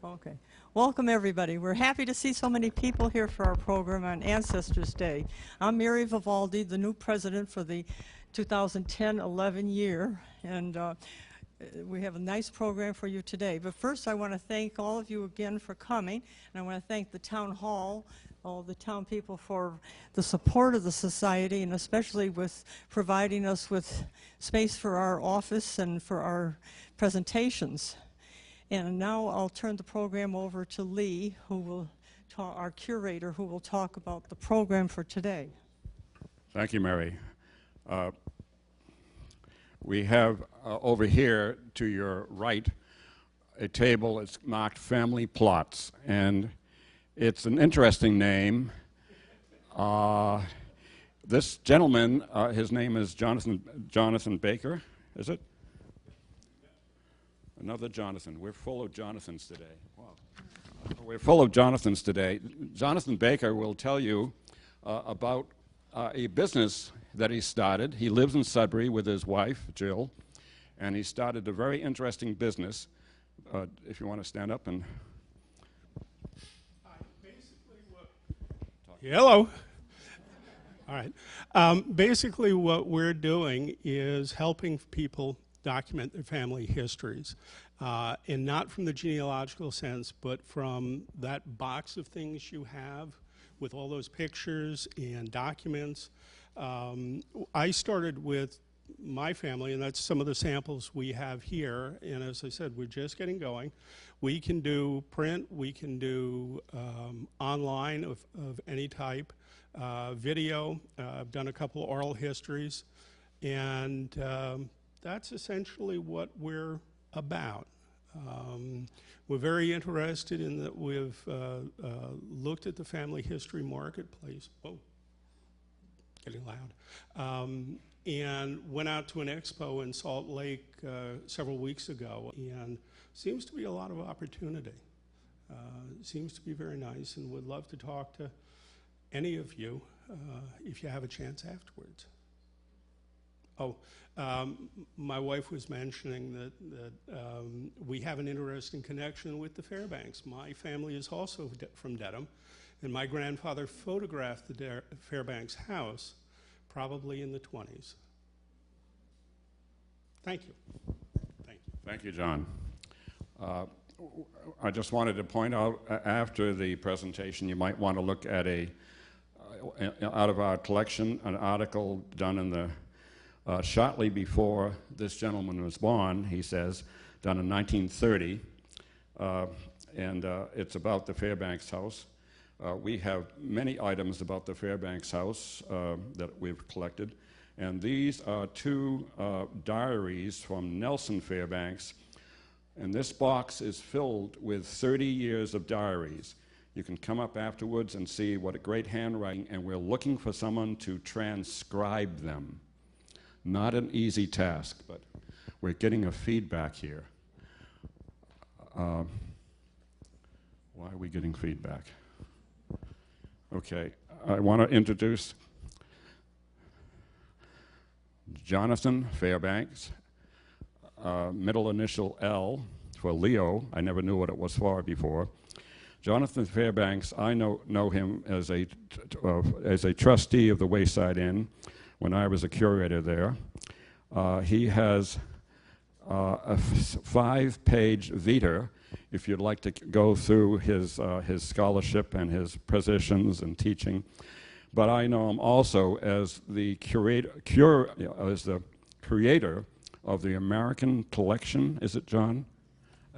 Okay. Welcome, everybody. We're happy to see so many people here for our program on Ancestors Day. I'm Mary Vivaldi, the new president for the 2010-11 year, and we have a nice program for you today. But first, I want to thank all of you again for coming, and I want to thank the town hall, all the town people for the support of the society, and especially with providing us with space for our office and for our presentations. And now I'll turn the program over to Lee, who will talk, our curator, who will talk about the program for today. Thank you, Mary. We have over here to your right a table that's marked Family Plots, and it's an interesting name. This gentleman, his name is Jonathan Baker, is it? Another Jonathan. We're full of Jonathans today. Wow. We're full of Jonathans today. Jonathan Baker will tell you about a business that he started. He lives in Sudbury with his wife, Jill, and he started a very interesting business. If you want to stand up and... Hello. All right. Basically what we're doing is helping people document their family histories, and not from the genealogical sense, but from that box of things you have with all those pictures and documents. I started with my family, and that's some of the samples we have here, and as I said, we're just getting going. We can do print, we can do online of any type, video. I've done a couple oral histories, and that's essentially what we're about. We're very interested in that. We've looked at the family history marketplace. Whoa, getting loud. And went out to an expo in Salt Lake several weeks ago, and seems to be a lot of opportunity. Seems to be very nice, and would love to talk to any of you if you have a chance afterwards. Oh, my wife was mentioning that we have an interesting connection with the Fairbanks. My family is also from Dedham, and my grandfather photographed the Fairbanks house probably in the 20s. Thank you. Thank you. Thank you, John. I just wanted to point out after the presentation, you might want to look at out of our collection, an article done in the shortly before this gentleman was born, he says, done in 1930, and it's about the Fairbanks house. We have many items about the Fairbanks house that we've collected, and these are two diaries from Nelson Fairbanks, and this box is filled with 30 years of diaries. You can come up afterwards and see what a great handwriting, and we're looking for someone to transcribe them. Not an easy task, but we're getting a feedback here. Why are we getting feedback? Okay, I want to introduce Jonathan Fairbanks, middle initial L for Leo. I never knew what it was for before. Jonathan Fairbanks, I know him as a trustee of the Wayside Inn when I was a curator there. He has a 5-page vita if you'd like to go through his scholarship and his positions and teaching. But I know him also as the creator of the American collection, is it, John?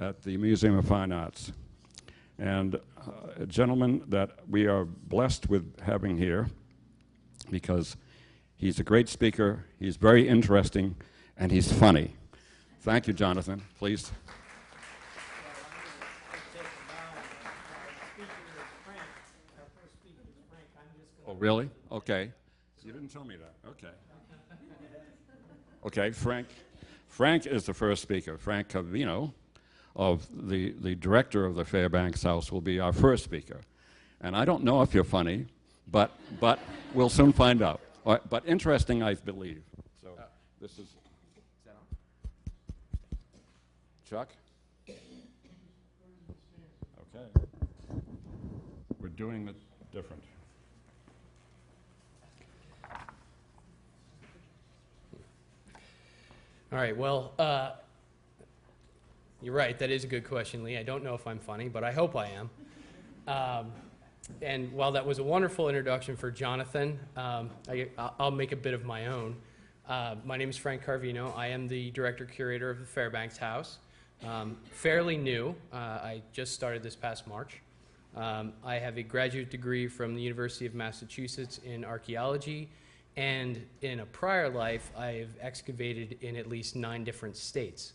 At the Museum of Fine Arts. And a gentleman that we are blessed with having here because he's a great speaker, he's very interesting, and he's funny. Thank you, Jonathan. Please. Oh, really? Okay. You didn't tell me that. Okay. Okay, Frank is the first speaker. Frank Cavino, of the director of the Fairbanks House, will be our first speaker. And I don't know if you're funny, but we'll soon find out. But interesting, I believe. So this is Chuck. doing it different. All right, well, you're right, that is a good question, Lee. I don't know if I'm funny, but I hope I am. And while that was a wonderful introduction for Jonathan, I'll make a bit of my own. My name is Frank Carvino. I am the director-curator of the Fairbanks House. Fairly new. I just started this past March. I have a graduate degree from the University of Massachusetts in archaeology, and in a prior life, I've excavated in at least 9 different states.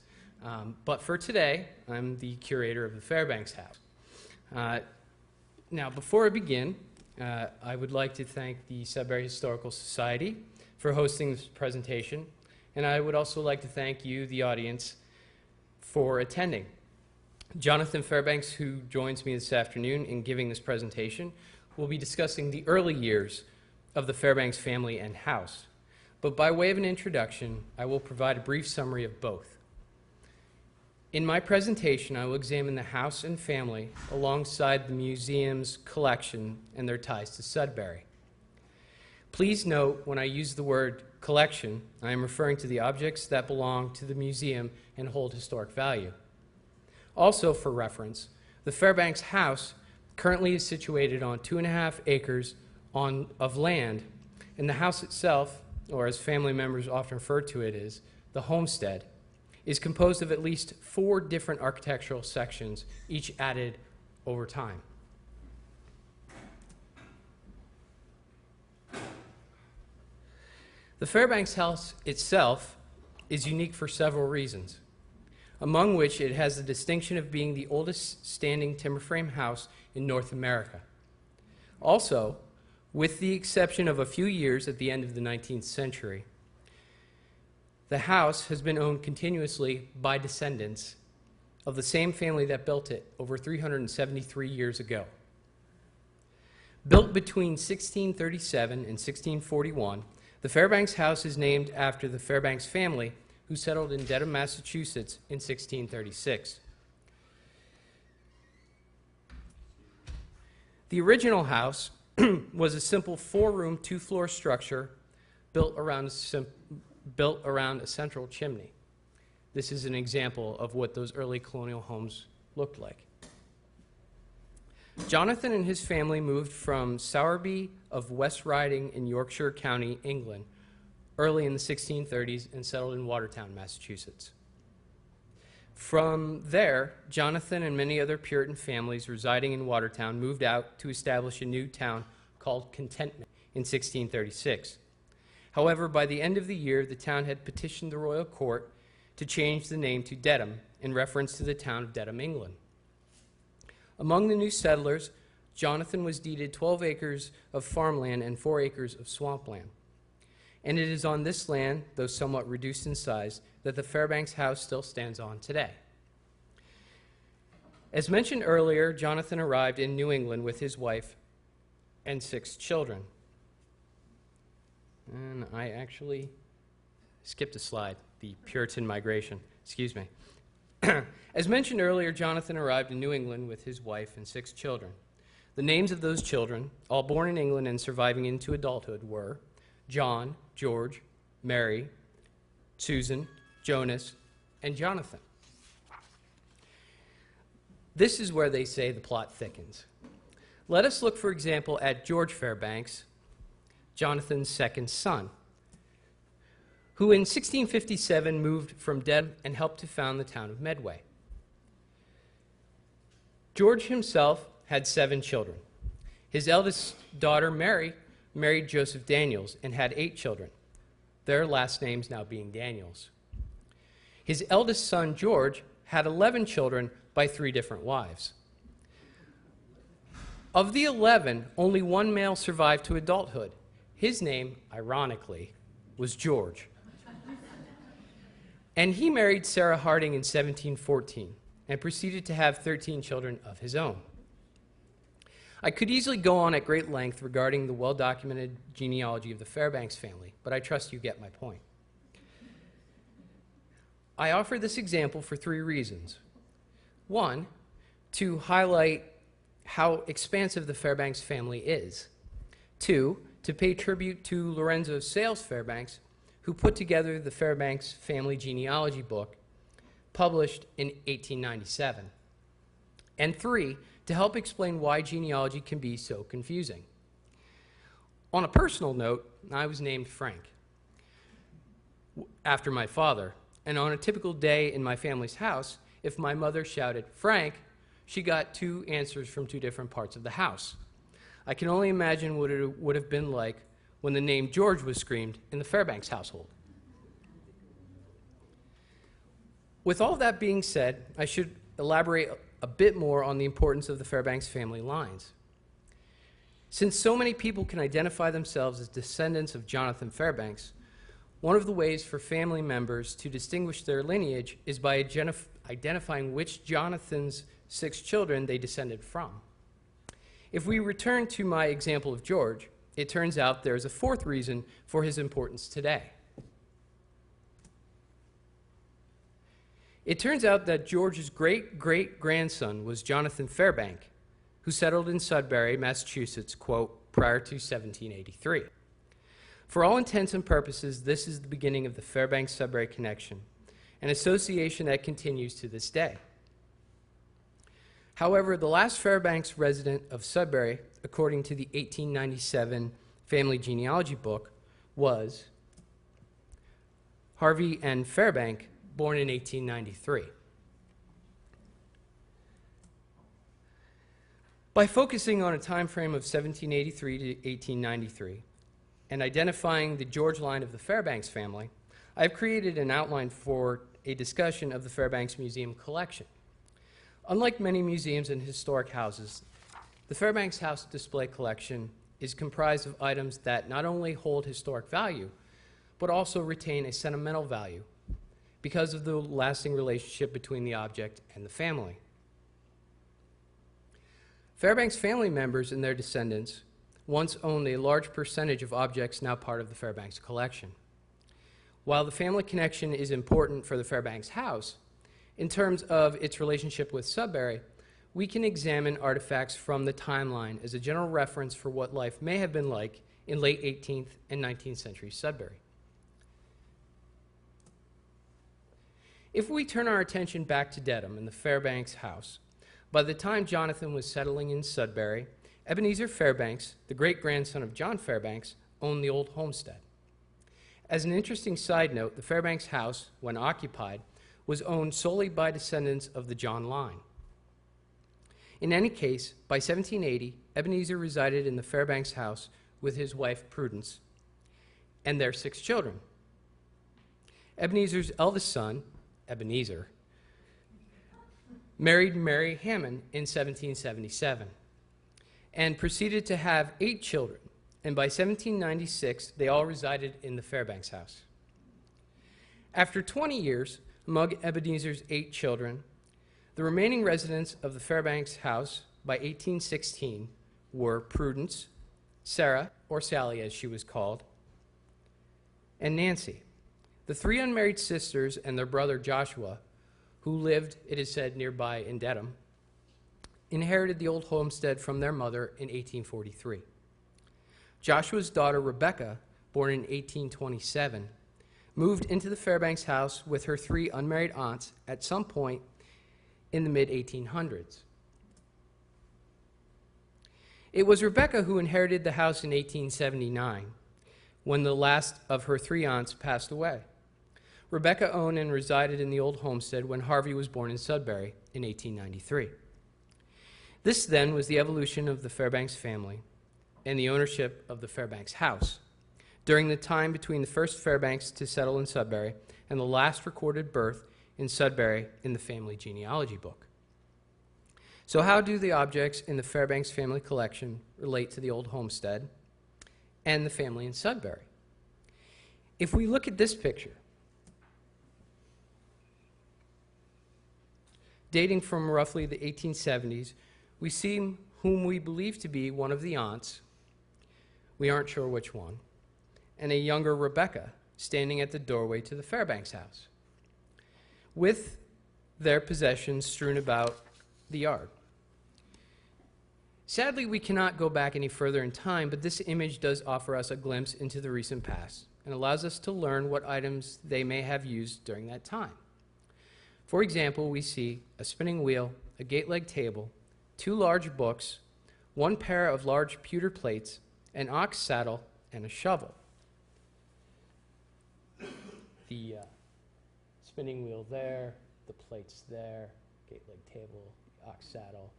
But for today, I'm the curator of the Fairbanks House. Now, before I begin, I would like to thank the Sudbury Historical Society for hosting this presentation, and I would also like to thank you, the audience, for attending. Jonathan Fairbanks, who joins me this afternoon in giving this presentation, will be discussing the early years of the Fairbanks family and house. But by way of an introduction, I will provide a brief summary of both. In my presentation, I will examine the house and family alongside the museum's collection and their ties to Sudbury. Please note when I use the word collection, I am referring to the objects that belong to the museum and hold historic value. Also, for reference, the Fairbanks house currently is situated on 2.5 acres of land, and the house itself, or as family members often refer to it as, the homestead, is composed of at least 4 different architectural sections, each added over time. The Fairbanks house itself is unique for several reasons, among which it has the distinction of being the oldest standing timber frame house in North America. Also, with the exception of a few years at the end of the 19th century, the house has been owned continuously by descendants of the same family that built it over 373 years ago. Built between 1637 and 1641, the Fairbanks house is named after the Fairbanks family who settled in Dedham, Massachusetts in 1636. The original house was a simple 4-room, 2-floor structure built around a central chimney. This is an example of what those early colonial homes looked like. Jonathan and his family moved from Sowerby of West Riding in Yorkshire County, England, early in the 1630s and settled in Watertown, Massachusetts. From there, Jonathan and many other Puritan families residing in Watertown moved out to establish a new town called Contentment in 1636. However, by the end of the year, the town had petitioned the royal court to change the name to Dedham in reference to the town of Dedham, England. Among the new settlers, Jonathan was deeded 12 acres of farmland and 4 acres of swampland. And it is on this land, though somewhat reduced in size, that the Fairbanks house still stands on today. As mentioned earlier, Jonathan arrived in New England with his wife and 6 children. And I actually skipped a slide, the Puritan migration. Excuse me. As mentioned earlier, Jonathan arrived in New England with his wife and 6 children. The names of those children, all born in England and surviving into adulthood, were John, George, Mary, Susan, Jonas, and Jonathan. This is where they say the plot thickens. Let us look, for example, at George Fairbanks, Jonathan's second son, who in 1657 moved from Dedham and helped to found the town of Medway. George himself had 7 children. His eldest daughter, Mary, married Joseph Daniels and had 8 children, their last names now being Daniels. His eldest son, George, had 11 children by 3 different wives. Of the 11, only 1 male survived to adulthood. His name, ironically, was George. And he married Sarah Harding in 1714 and proceeded to have 13 children of his own. I could easily go on at great length regarding the well-documented genealogy of the Fairbanks family, but I trust you get my point. I offer this example for 3 reasons. 1, to highlight how expansive the Fairbanks family is. 2, to pay tribute to Lorenzo Sales Fairbanks, who put together the Fairbanks family genealogy book, published in 1897. And 3, to help explain why genealogy can be so confusing. On a personal note, I was named Frank after my father, and on a typical day in my family's house, if my mother shouted, "Frank," she got 2 answers from 2 different parts of the house. I can only imagine what it would have been like when the name George was screamed in the Fairbanks household. With all that being said, I should elaborate a bit more on the importance of the Fairbanks family lines. Since so many people can identify themselves as descendants of Jonathan Fairbanks, one of the ways for family members to distinguish their lineage is by identifying which Jonathan's 6 children they descended from. If we return to my example of George, it turns out there's a 4th reason for his importance today. It turns out that George's great-great-grandson was Jonathan Fairbank, who settled in Sudbury, Massachusetts, quote, prior to 1783. For all intents and purposes, this is the beginning of the Fairbanks-Sudbury connection, an association that continues to this day. However, the last Fairbanks resident of Sudbury, according to the 1897 family genealogy book, was Harvey N. Fairbank, born in 1893. By focusing on a time frame of 1783 to 1893 and identifying the George line of the Fairbanks family, I've created an outline for a discussion of the Fairbanks Museum collection. Unlike many museums and historic houses, the Fairbanks House display collection is comprised of items that not only hold historic value, but also retain a sentimental value because of the lasting relationship between the object and the family. Fairbanks family members and their descendants once owned a large percentage of objects now part of the Fairbanks collection. While the family connection is important for the Fairbanks house, in terms of its relationship with Sudbury, we can examine artifacts from the timeline as a general reference for what life may have been like in late 18th and 19th century Sudbury. If we turn our attention back to Dedham and the Fairbanks house, by the time Jonathan was settling in Sudbury, Ebenezer Fairbanks, the great-grandson of John Fairbanks, owned the old homestead. As an interesting side note, the Fairbanks house, when occupied, was owned solely by descendants of the John line. In any case, by 1780, Ebenezer resided in the Fairbanks house with his wife Prudence and their 6 children. Ebenezer's eldest son, Ebenezer, married Mary Hammond in 1777 and proceeded to have 8 children, and by 1796, they all resided in the Fairbanks house. After 20 years, among Ebenezer's 8 children, the remaining residents of the Fairbanks house by 1816 were Prudence, Sarah, or Sally as she was called, and Nancy. The 3 unmarried sisters and their brother Joshua, who lived, it is said, nearby in Dedham, inherited the old homestead from their mother in 1843. Joshua's daughter Rebecca, born in 1827, moved into the Fairbanks house with her 3 unmarried aunts at some point in the mid-1800s. It was Rebecca who inherited the house in 1879, when the last of her 3 aunts passed away. Rebecca owned and resided in the old homestead when Harvey was born in Sudbury in 1893. This then was the evolution of the Fairbanks family and the ownership of the Fairbanks house during the time between the first Fairbanks to settle in Sudbury and the last recorded birth in Sudbury in the family genealogy book. So how do the objects in the Fairbanks family collection relate to the old homestead and the family in Sudbury? If we look at this picture, dating from roughly the 1870s, we see whom we believe to be one of the aunts, we aren't sure which one, and a younger Rebecca standing at the doorway to the Fairbanks house, with their possessions strewn about the yard. Sadly, we cannot go back any further in time, but this image does offer us a glimpse into the recent past and allows us to learn what items they may have used during that time. For example, we see a spinning wheel, a gate-leg table, 2 large books, 1 pair of large pewter plates, an ox saddle, and a shovel. The spinning wheel there, the plates there, gate-leg table, the ox saddle.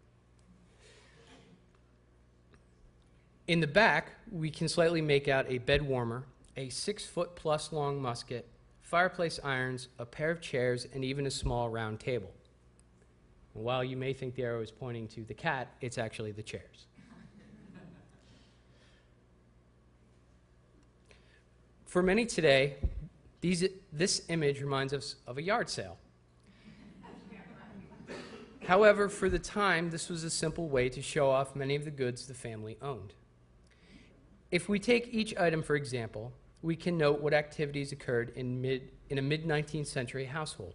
In the back, we can slightly make out a bed warmer, a 6-foot-plus long musket, fireplace irons, a pair of chairs, and even a small round table. And while you may think the arrow is pointing to the cat, it's actually the chairs. For many today, this image reminds us of a yard sale. However, for the time, this was a simple way to show off many of the goods the family owned. If we take each item for example, we can note what activities occurred in a mid-19th century household.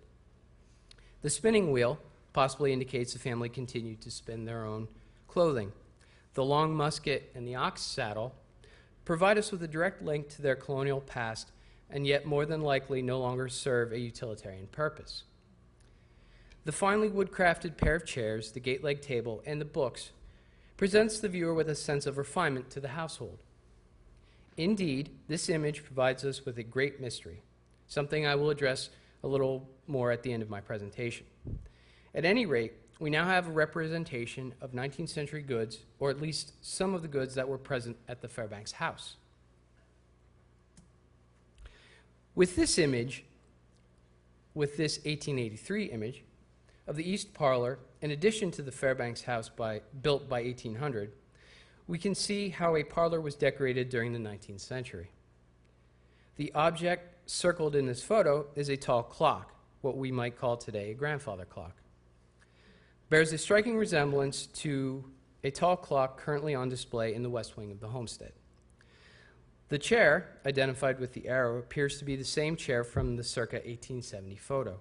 The spinning wheel possibly indicates the family continued to spin their own clothing. The long musket and the ox saddle provide us with a direct link to their colonial past, and yet more than likely no longer serve a utilitarian purpose. The finely wood-crafted pair of chairs, the gate-leg table, and the books presents the viewer with a sense of refinement to the household. Indeed, this image provides us with a great mystery, something I will address a little more at the end of my presentation. At any rate, we now have a representation of 19th century goods, or at least some of the goods that were present at the Fairbanks house. With this image, with this 1883 image of the East Parlor, in addition to the Fairbanks house built by 1800, we can see how a parlor was decorated during the 19th century. The object circled in this photo is a tall clock, what we might call today a grandfather clock. Bears a striking resemblance to a tall clock currently on display in the west wing of the homestead. The chair, identified with the arrow, appears to be the same chair from the circa 1870 photo.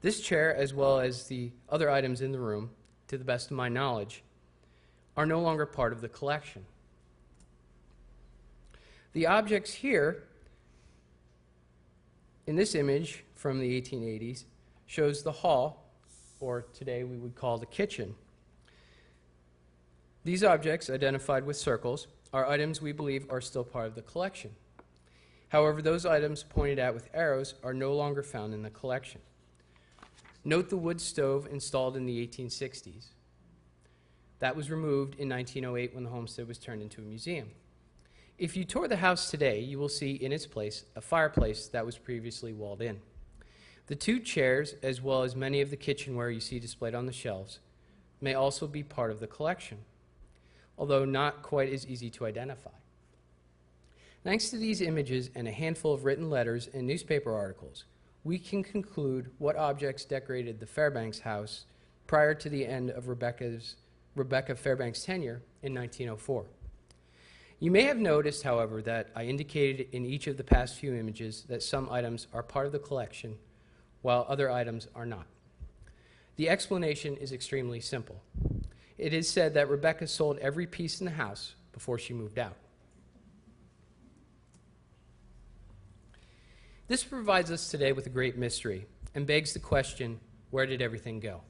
This chair, as well as the other items in the room, to the best of my knowledge, are no longer part of the collection. The objects here, in this image from the 1880s, shows the hall, or today we would call the kitchen. These objects, identified with circles, are items we believe are still part of the collection. However, those items pointed at with arrows are no longer found in the collection. Note the wood stove installed in the 1860s. That was removed in 1908 when the homestead was turned into a museum. If you tour the house today, you will see in its place a fireplace that was previously walled in. The 2 chairs, as well as many of the kitchenware you see displayed on the shelves, may also be part of the collection, although not quite as easy to identify. Thanks to these images and a handful of written letters and newspaper articles, we can conclude what objects decorated the Fairbanks house prior to the end of Rebecca Fairbanks' tenure in 1904. You may have noticed, however, that I indicated in each of the past few images that some items are part of the collection while other items are not. The explanation is extremely simple. It is said that Rebecca sold every piece in the house before she moved out. This provides us today with a great mystery and begs the question, where did everything go?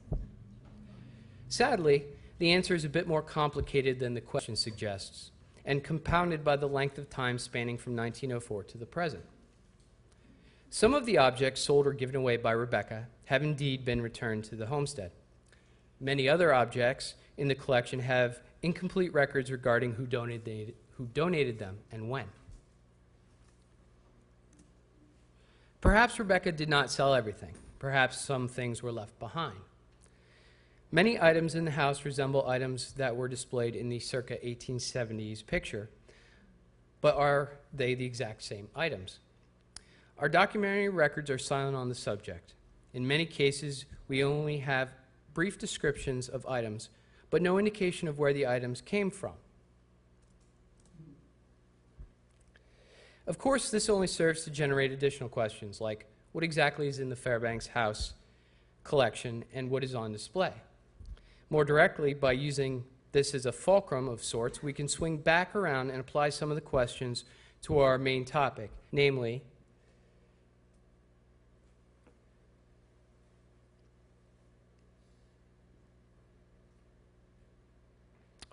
Sadly, the answer is a bit more complicated than the question suggests, and compounded by the length of time spanning from 1904 to the present. Some of the objects sold or given away by Rebecca have indeed been returned to the homestead. Many other objects in the collection have incomplete records regarding who donated them and when. Perhaps Rebecca did not sell everything. Perhaps some things were left behind. Many items in the house resemble items that were displayed in the circa 1870s picture, but are they the exact same items? Our documentary records are silent on the subject. In many cases, we only have brief descriptions of items, but no indication of where the items came from. Of course, this only serves to generate additional questions like, what exactly is in the Fairbanks house collection and what is on display? More directly, by using this is a fulcrum of sorts, we can swing back around and apply some of the questions to our main topic, namely,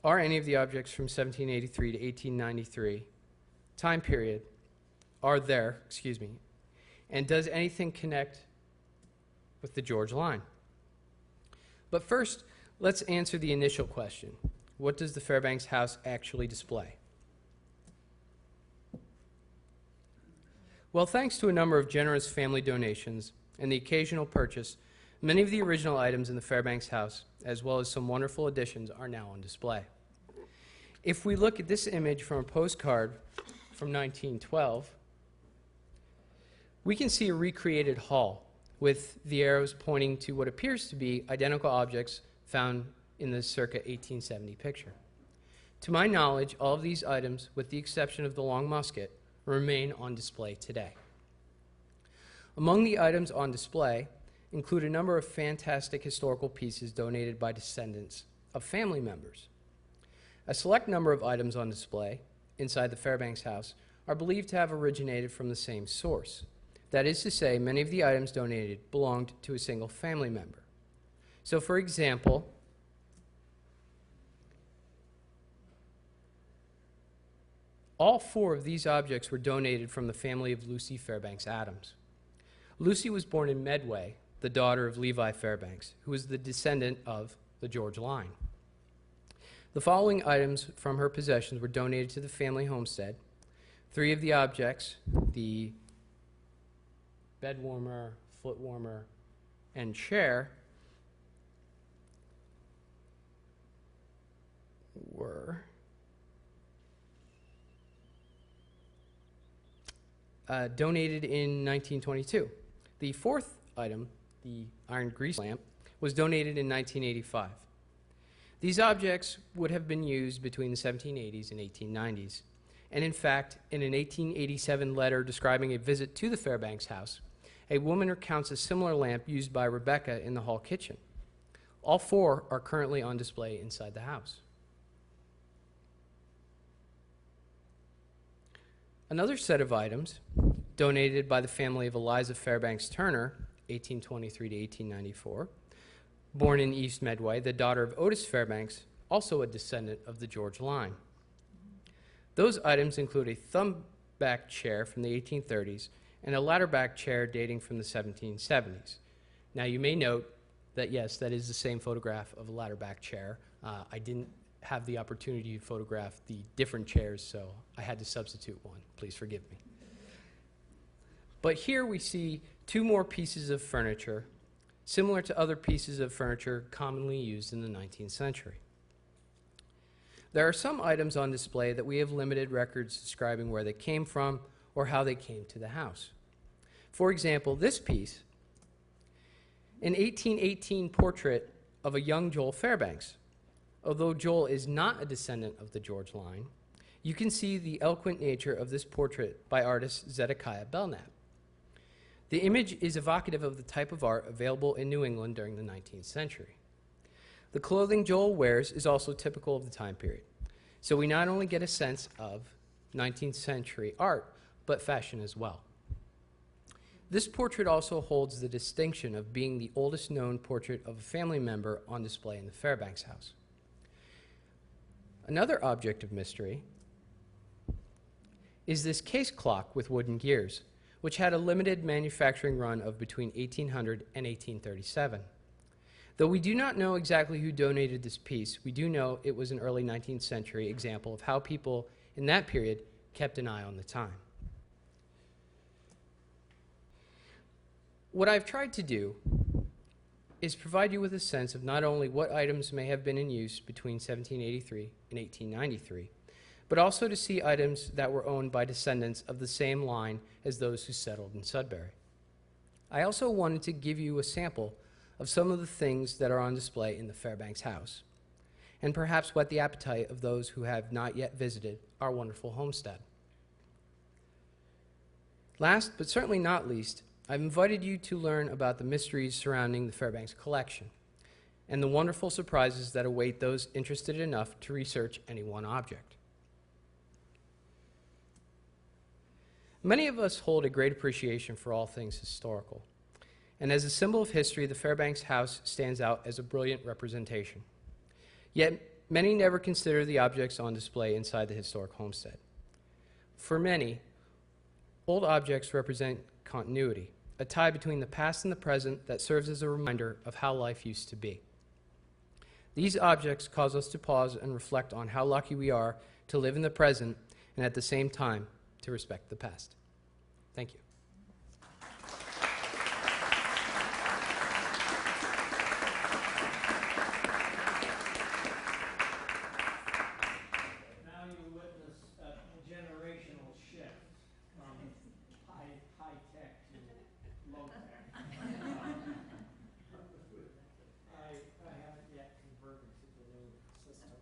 are any of the objects from 1783 to 1893 time period, and does anything connect with the George line? But first, let's answer the initial question. What does the Fairbanks house actually display? Well, thanks to a number of generous family donations and the occasional purchase, many of the original items in the Fairbanks house, as well as some wonderful additions, are now on display. If we look at this image from a postcard from 1912, we can see a recreated hall with the arrows pointing to what appears to be identical objects found in the circa 1870 picture. To my knowledge, all of these items, with the exception of the long musket, remain on display today. Among the items on display include a number of fantastic historical pieces donated by descendants of family members. A select number of items on display inside the Fairbanks house are believed to have originated from the same source. That is to say, many of the items donated belonged to a single family member. So, for example, all 4 of these objects were donated from the family of Lucy Fairbanks Adams. Lucy was born in Medway, the daughter of Levi Fairbanks, who was the descendant of the George line. The following items from her possessions were donated to the family homestead. 3 of the objects, the bed warmer, foot warmer, and chair, were donated in 1922. The 4th item, the iron grease lamp, was donated in 1985. These objects would have been used between the 1780s and 1890s. And in fact, in an 1887 letter describing a visit to the Fairbanks house, a woman recounts a similar lamp used by Rebecca in the hall kitchen. All 4 are currently on display inside the house. Another set of items, donated by the family of Eliza Fairbanks Turner, 1823 to 1894, born in East Medway, the daughter of Otis Fairbanks, also a descendant of the George line. Those items include a thumb-back chair from the 1830s and a ladder-back chair dating from the 1770s. Now, you may note that, yes, that is the same photograph of a ladder-back chair. I didn't have the opportunity to photograph the different chairs, so I had to substitute one. Please forgive me. But here we see 2 more pieces of furniture, similar to other pieces of furniture commonly used in the 19th century. There are some items on display that we have limited records describing where they came from or how they came to the house. For example, this piece, an 1818 portrait of a young Joel Fairbanks. Although Joel is not a descendant of the George line, you can see the eloquent nature of this portrait by artist Zedekiah Belknap. The image is evocative of the type of art available in New England during the 19th century. The clothing Joel wears is also typical of the time period, so we not only get a sense of 19th century art, but fashion as well. This portrait also holds the distinction of being the oldest known portrait of a family member on display in the Fairbanks house. Another object of mystery is this case clock with wooden gears, which had a limited manufacturing run of between 1800 and 1837. Though we do not know exactly who donated this piece, we do know it was an early 19th century example of how people in that period kept an eye on the time. What I've tried to do is provide you with a sense of not only what items may have been in use between 1783 and 1893, but also to see items that were owned by descendants of the same line as those who settled in Sudbury. I also wanted to give you a sample of some of the things that are on display in the Fairbanks house, and perhaps whet the appetite of those who have not yet visited our wonderful homestead. Last, but certainly not least, I've invited you to learn about the mysteries surrounding the Fairbanks collection. and the wonderful surprises that await those interested enough to research any one object. Many of us hold a great appreciation for all things historical, and as a symbol of history, the Fairbanks house stands out as a brilliant representation. Yet, many never consider the objects on display inside the historic homestead. For many, old objects represent continuity, a tie between the past and the present that serves as a reminder of how life used to be. These objects cause us to pause and reflect on how lucky we are to live in the present and at the same time to respect the past. Thank you. Now you witness a generational shift from high tech to low tech. I haven't yet converted to the new system.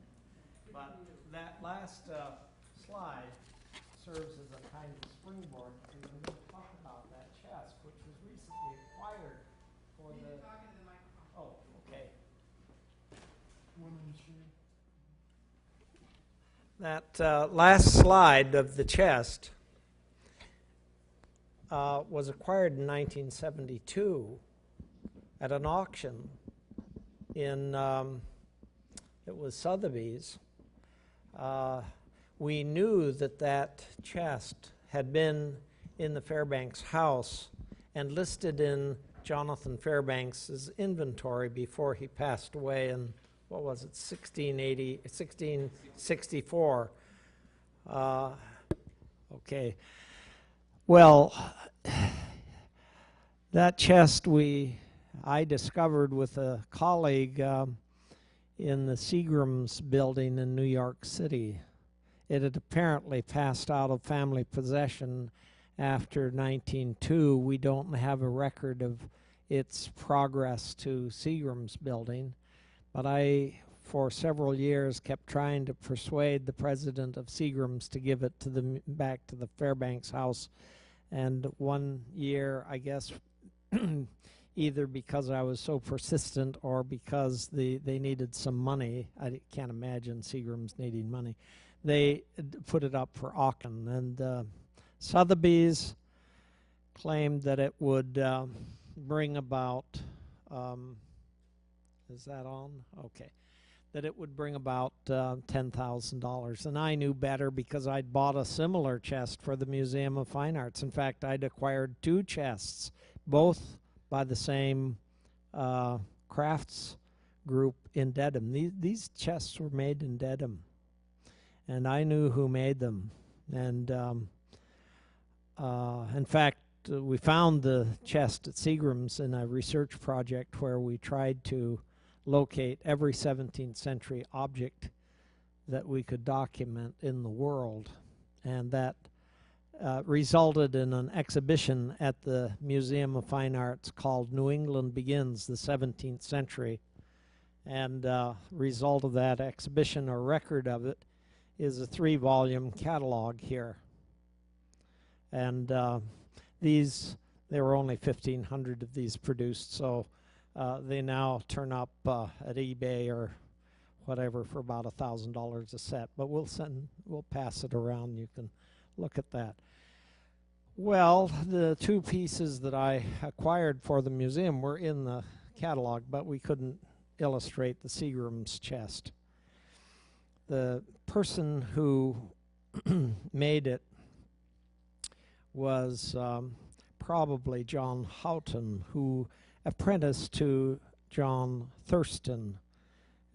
But that last slide serves as a kind of springboard, and we're going to talk about that chest, which was recently acquired for the. Oh, okay. That last slide of the chest was acquired in 1972 at an auction in, it was Sotheby's. We knew that that chest had been in the Fairbanks house and listed in Jonathan Fairbanks' inventory before he passed away in, what was it, 1664. Okay. Well, that chest I discovered with a colleague in the Seagram's building in New York City. It had apparently passed out of family possession after 1902. We don't have a record of its progress to Seagram's building, but I, for several years, kept trying to persuade the president of Seagram's to give it to back to the Fairbanks house. And one year, I guess, either because I was so persistent or because they needed some money, I can't imagine Seagram's needing money, they put it up for auction. And Sotheby's claimed that it would bring about, is that on? Okay. That it would bring about $10,000. And I knew better because I'd bought a similar chest for the Museum of Fine Arts. In fact, I'd acquired two chests, both by the same crafts group in Dedham. These chests were made in Dedham, and I knew who made them. And in fact, we found the chest at Seagram's in a research project where we tried to locate every 17th century object that we could document in the world, and that resulted in an exhibition at the Museum of Fine Arts called New England Begins, the 17th Century. And result of that exhibition, or record of it, is a 3-volume catalog here. And there were only 1,500 of these produced, so they now turn up at eBay or whatever for about $1,000 a set. But we'll pass it around. You can look at that. Well, the two pieces that I acquired for the museum were in the catalog, but we couldn't illustrate the Seagram's chest. The person who made it was probably John Houghton, who apprenticed to John Thurston.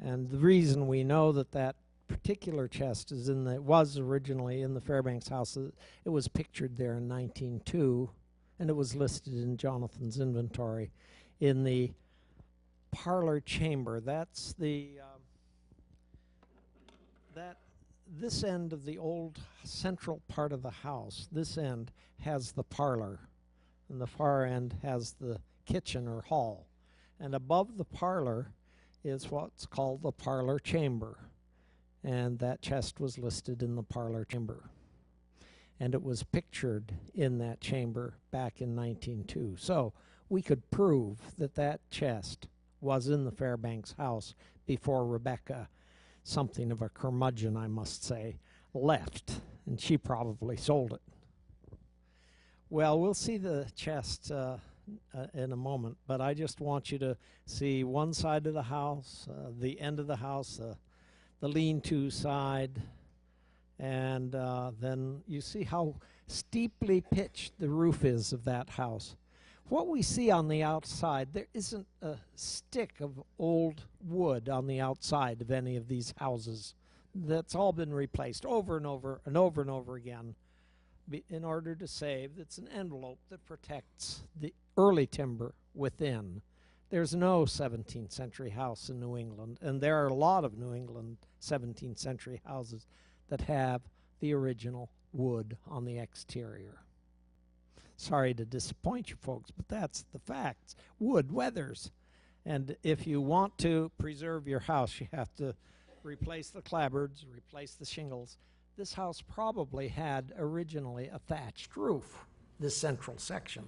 And the reason we know that that particular chest was originally in the Fairbanks house, it was pictured there in 1902, and it was listed in Jonathan's inventory in the parlor chamber. That's this end of the old central part of the house. This end has the parlor, and the far end has the kitchen or hall. And above the parlor is what's called the parlor chamber. And that chest was listed in the parlor chamber. And it was pictured in that chamber back in 1902. So we could prove that that chest was in the Fairbanks house before Rebecca, something of a curmudgeon, I must say, left, and she probably sold it. Well, we'll see the chest in a moment, but I just want you to see one side of the house, the end of the house, the lean-to side, and then you see how steeply pitched the roof is of that house. What we see on the outside, there isn't a stick of old wood on the outside of any of these houses. That's all been replaced over and over and over and over again in order to save. It's an envelope that protects the early timber within. There's no 17th century house in New England, and there are a lot of New England 17th century houses that have the original wood on the exterior. Sorry to disappoint you folks, but that's the facts. Wood weathers. And if you want to preserve your house, you have to replace the clapboards, replace the shingles. This house probably had originally a thatched roof, this central section,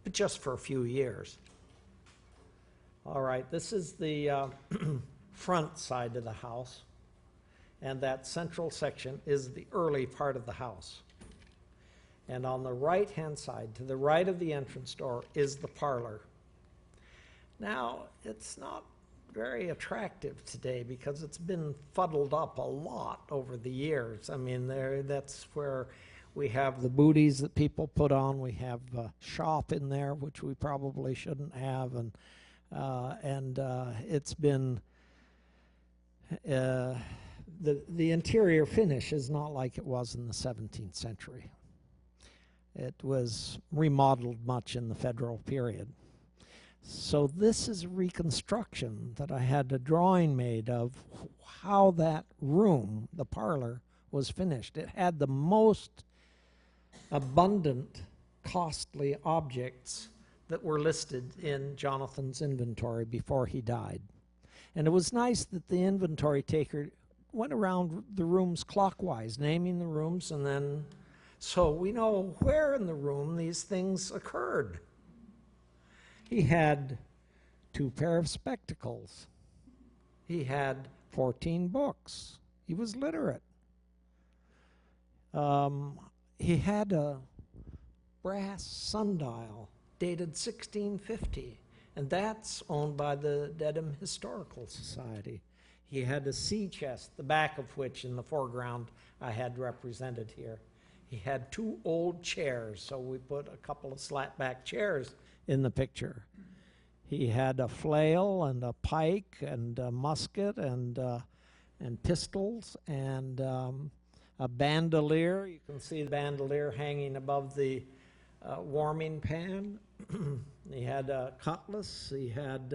but just for a few years. All right, this is the front side of the house, and that central section is the early part of the house. And on the right-hand side, to the right of the entrance door, is the parlor. Now, it's not very attractive today because it's been fuddled up a lot over the years. I mean, that's where we have the booties that people put on. We have a shop in there, which we probably shouldn't have, and it's been the interior finish is not like it was in the 17th century. It was remodeled much in the federal period. So this is a reconstruction that I had a drawing made of how that room, the parlor, was finished. It had the most abundant, costly objects that were listed in Jonathan's inventory before he died. And it was nice that the inventory taker went around the rooms clockwise, naming the rooms, and then so we know where in the room these things occurred. He had 2 pairs of spectacles. He had 14 books. He was literate. He had a brass sundial dated 1650, and that's owned by the Dedham Historical Society. He had a sea chest, the back of which in the foreground I had represented here. He had 2 old chairs, so we put a couple of slat-back chairs in the picture. He had a flail and a pike and a musket and pistols and a bandolier. You can see the bandolier hanging above the warming pan. He had a cutlass. He had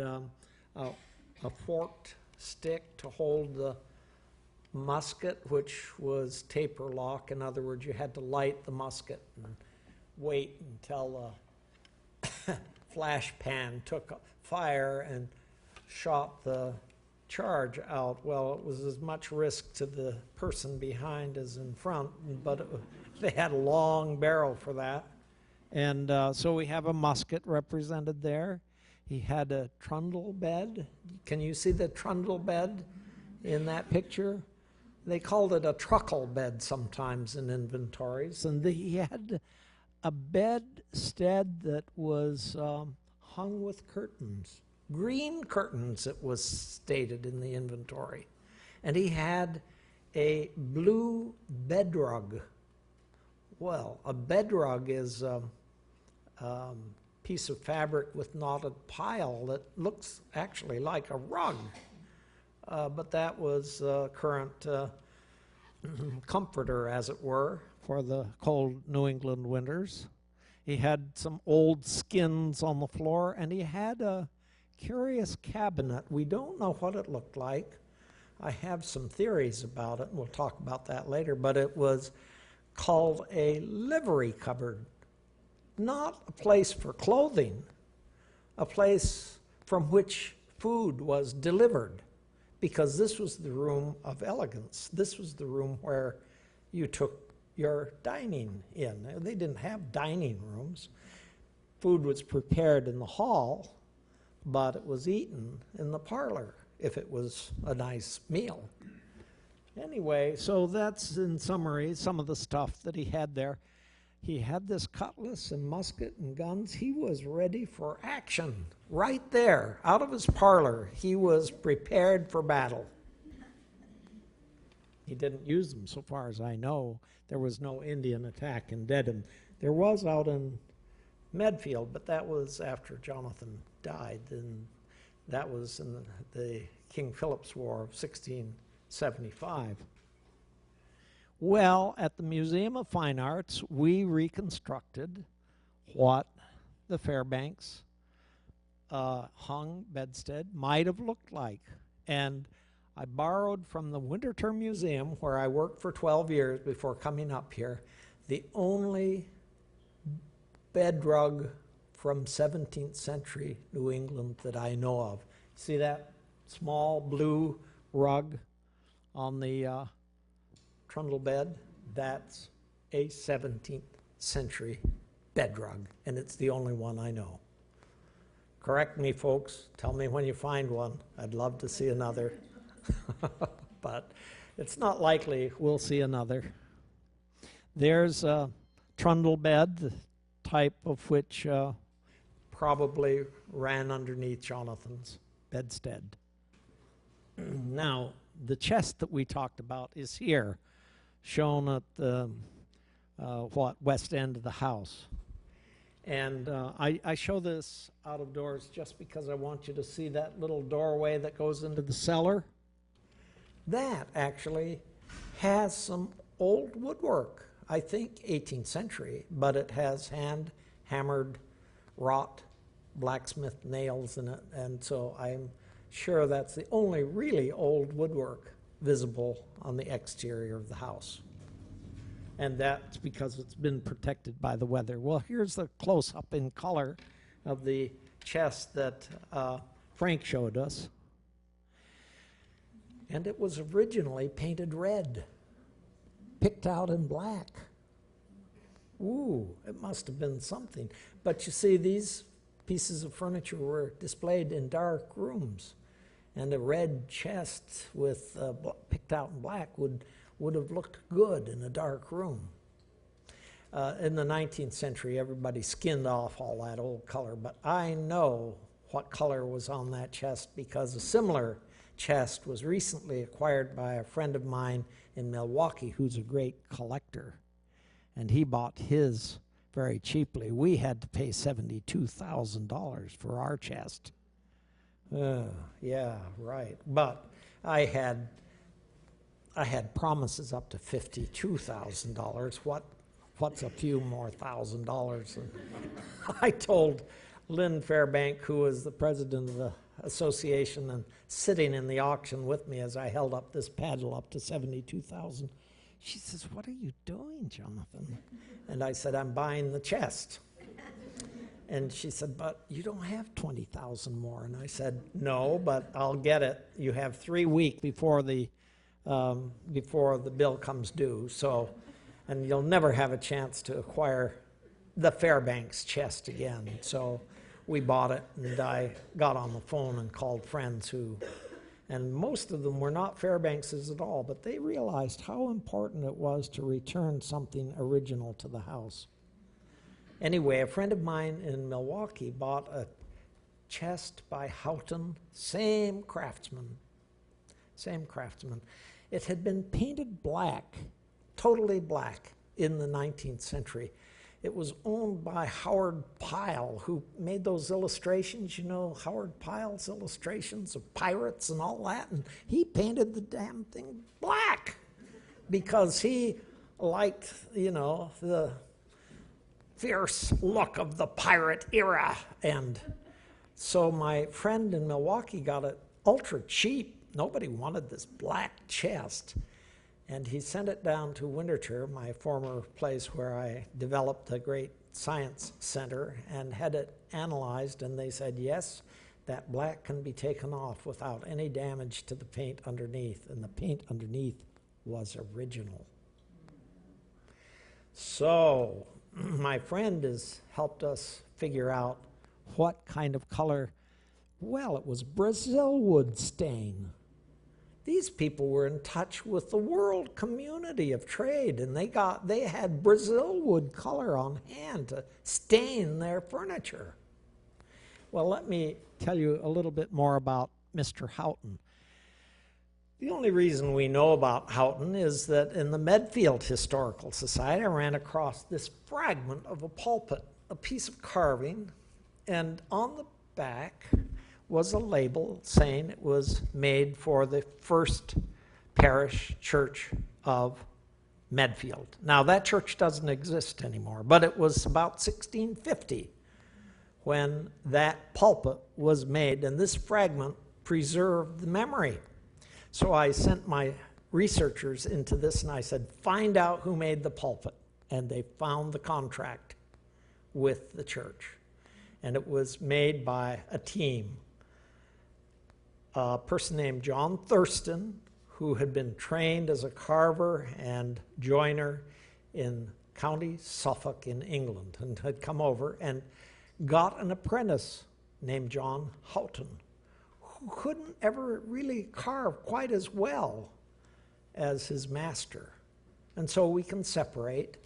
a forked stick to hold the musket, which was taper lock. In other words, you had to light the musket and wait until the flash pan took fire and shot the charge out. Well, it was as much risk to the person behind as in front, but they had a long barrel for that. And so we have a musket represented there. He had a trundle bed. Can you see the trundle bed in that picture? They called it a truckle bed sometimes in inventories. And he had a bedstead that was hung with curtains. Green curtains, it was stated in the inventory. And he had a blue bed rug. Well, a bed rug is a piece of fabric with knotted pile that looks actually like a rug. But that was current comforter, as it were, for the cold New England winters. He had some old skins on the floor, and he had a curious cabinet. We don't know what it looked like. I have some theories about it, and we'll talk about that later, but it was called a livery cupboard. Not a place for clothing, a place from which food was delivered, because this was the room of elegance. This was the room where you took your dining in. They didn't have dining rooms. Food was prepared in the hall, but it was eaten in the parlor if it was a nice meal. Anyway, so that's in summary some of the stuff that he had there. He had this cutlass and musket and guns. He was ready for action right there out of his parlor. He was prepared for battle. He didn't use them so far as I know. There was no Indian attack in Dedham. There was out in Medfield, but that was after Jonathan died, and that was in the King Philip's War of 1675. Well, at the Museum of Fine Arts, we reconstructed what the Fairbanks hung bedstead might have looked like. And I borrowed from the Winterthur Museum, where I worked for 12 years before coming up here, the only bed rug from 17th century New England that I know of. See that small blue rug on the trundle bed? That's a 17th century bed rug, and it's the only one I know. Correct me, folks. Tell me when you find one. I'd love to see another. But it's not likely we'll see another. There's a trundle bed, the type of which probably ran underneath Jonathan's bedstead. Now, the chest that we talked about is here, shown at the west end of the house. And I show this out of doors just because I want you to see that little doorway that goes into the cellar. That actually has some old woodwork, I think 18th century, but it has hand-hammered, wrought blacksmith nails in it, and so I'm sure that's the only really old woodwork visible on the exterior of the house. And that's because it's been protected by the weather. Well, here's the close-up in color of the chest that Frank showed us. And it was originally painted red, picked out in black. Ooh, it must have been something. But you see, these pieces of furniture were displayed in dark rooms, and a red chest with picked out in black would have looked good in a dark room. In the 19th century, everybody skinned off all that old color, but I know what color was on that chest because a similar chest was recently acquired by a friend of mine in Milwaukee who's a great collector, and he bought his very cheaply. We had to pay $72,000 for our chest. Yeah, right. But I had promises up to $52,000. What's a few more $1,000? And I told Lynn Fairbank, who was the president of the association and sitting in the auction with me as I held up this paddle up to $72,000. She says, "What are you doing, Jonathan?" And I said, "I'm buying the chest." And she said, "But you don't have $20,000 more." And I said, "No, but I'll get it. You have 3 weeks before the bill comes due. So, and you'll never have a chance to acquire the Fairbanks chest again." So we bought it, and I got on the phone and called friends and most of them were not Fairbankses at all, but they realized how important it was to return something original to the house. Anyway, a friend of mine in Milwaukee bought a chest by Houghton, same craftsman. It had been painted black, totally black, in the 19th century. It was owned by Howard Pyle, who made those illustrations, you know, Howard Pyle's illustrations of pirates and all that, and he painted the damn thing black because he liked, you know, the fierce look of the pirate era. And so my friend in Milwaukee got it ultra cheap. Nobody wanted this black chest. And he sent it down to Winterthur, my former place where I developed a great science center, and had it analyzed, and they said, yes, that black can be taken off without any damage to the paint underneath, and the paint underneath was original. So my friend has helped us figure out what kind of color Well, it was Brazil wood stain. These people were in touch with the world community of trade, and they had Brazil wood color on hand to stain their furniture. Well, let me tell you a little bit more about Mr. Houghton. The only reason we know about Houghton is that in the Medfield Historical Society, I ran across this fragment of a pulpit, a piece of carving, and on the back was a label saying it was made for the First Parish Church of Medfield. Now, that church doesn't exist anymore, but it was about 1650 when that pulpit was made, and this fragment preserved the memory. So I sent my researchers into this, and I said, find out who made the pulpit. And they found the contract with the church. And it was made by a team. A person named John Thurston, who had been trained as a carver and joiner in County Suffolk in England, and had come over and got an apprentice named John Houghton, who couldn't ever really carve quite as well as his master. And so we can separate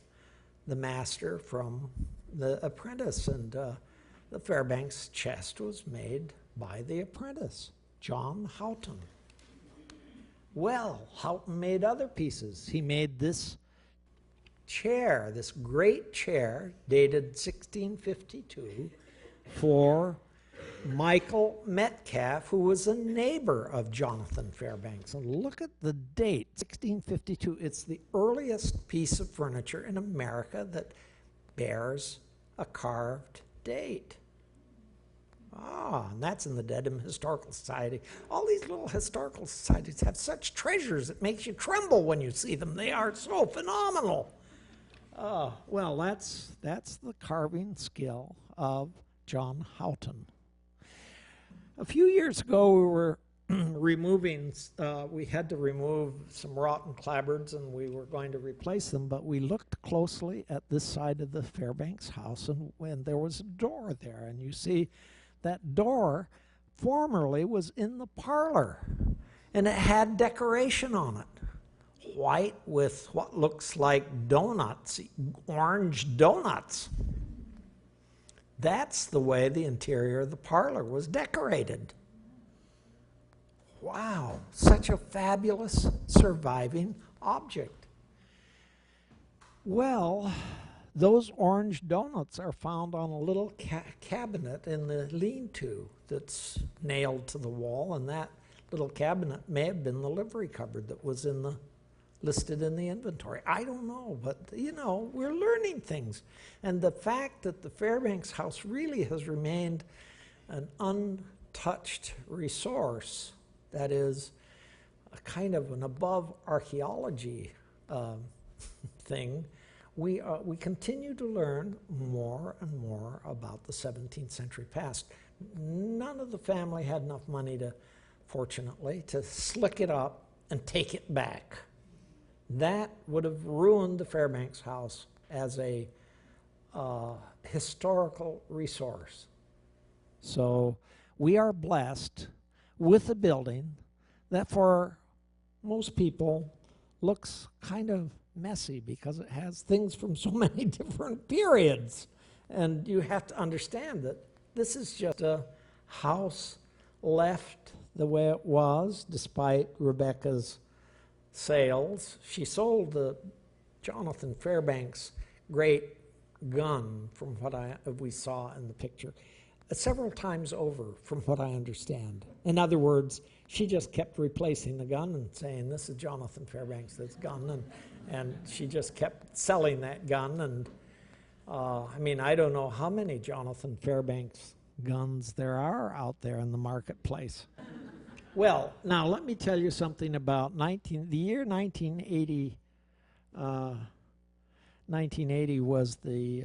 the master from the apprentice, and the Fairbanks chest was made by the apprentice, John Houghton. Well, Houghton made other pieces. He made this chair, this great chair, dated 1652, for Michael Metcalf, who was a neighbor of Jonathan Fairbanks. And look at the date, 1652. It's the earliest piece of furniture in America that bears a carved date. And that's in the Dedham Historical Society. All these little historical societies have such treasures, it makes you tremble when you see them. They are so phenomenal. Well, that's the carving skill of John Houghton. A few years ago, we were we had to remove some rotten clapboards, and we were going to replace them, but we looked closely at this side of the Fairbanks house, and when there was a door there, and you see that door formerly was in the parlor, and it had decoration on it. White with what looks like donuts, orange donuts. That's the way the interior of the parlor was decorated. Wow, such a fabulous surviving object. Well, those orange donuts are found on a little cabinet in the lean-to that's nailed to the wall, and that little cabinet may have been the livery cupboard that was listed in the inventory. I don't know, but we're learning things. And the fact that the Fairbanks house really has remained an untouched resource, that is a kind of an above archaeology thing, we continue to learn more and more about the 17th century past. None of the family had enough money fortunately, to slick it up and take it back. That would have ruined the Fairbanks house as a historical resource. So we are blessed with a building that for most people looks kind of messy because it has things from so many different periods. And you have to understand that this is just a house left the way it was despite Rebecca's sales. She sold the Jonathan Fairbanks great gun, from what we saw in the picture, several times over, from what I understand. In other words, she just kept replacing the gun and saying, this is Jonathan Fairbanks, this gun, and she just kept selling that gun. And I don't know how many Jonathan Fairbanks guns there are out there in the marketplace. Well, now let me tell you something about the year 1980. 1980 was the